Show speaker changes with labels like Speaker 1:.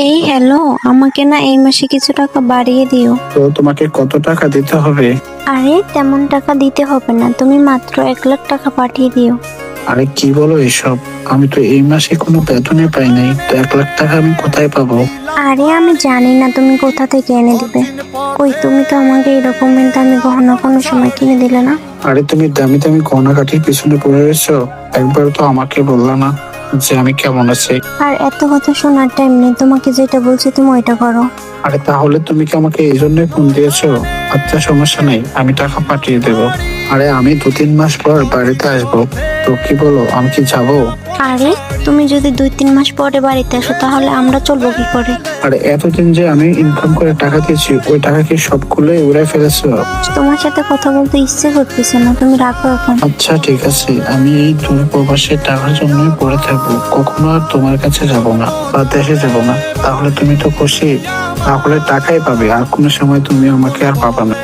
Speaker 1: এই হ্যালো, আমাকে না এই মাসে কিছু টাকা বাড়িয়ে দিও।
Speaker 2: তো তোমাকে কত টাকা দিতে হবে?
Speaker 1: আরে তেমন টাকা দিতে হবে না, তুমি মাত্র 1 লাখ টাকা পাঠিয়ে দিও।
Speaker 2: আরে কি বলো এসব? আমি তো এই মাসে কোনো বেতনে পাই নাই, তো 1 লাখ টাকা আমি কোথায় পাবো?
Speaker 1: আরে আমি জানি না তুমি কোথা থেকে এনে দিবে। কই তুমি তো আমাকে এরকমের দামি গহনা কোনো সময় কিনে দিলে না।
Speaker 2: আরে তুমি দামি দামি গয়নাগাটির পিছনে পড়ে রয়েছো, একবার তো আমাকে বললা না যে আমি কেমন আছি।
Speaker 1: আর এত কথা শোনার টাইম নেই, তোমাকে যেটা বলছি তুমি ওইটা করো।
Speaker 2: আরে তাহলে তুমি কি আমাকে এই জন্যই ফোন দিয়েছো? আচ্ছা সমস্যা নেই, আমি টাকা পাঠিয়ে দেবো। আরে আমি 2-3 মাস পর বাড়িতে আসবো, তো কি বলো, আমি কি যাবো?
Speaker 1: আরে তুমি যদি 2-3 মাস পরে বাড়িতে আসো তাহলে আমরা চলবো কি করে?
Speaker 2: আরে এতদিন যে আমি ইনকাম করে টাকা দিয়েছি, ওই টাকা কি সবগুলোই উড়ে ফেলেছো?
Speaker 1: তোমার সাথে কথা বলতে ইচ্ছে করতেছে না, তুমি রাখো এখন।
Speaker 2: আচ্ছা ঠিক আছে, আমি এই দূর প্রবাসে টাকার জন্যই পড়ে থাকবো, কখনো আর তোমার কাছে যাব না বা দেশে যাব না। তাহলে তুমি তো খুশি? তাহলে টাকাই পাবে, আর কোনো সময় তুমি আমাকে আর পাবা না।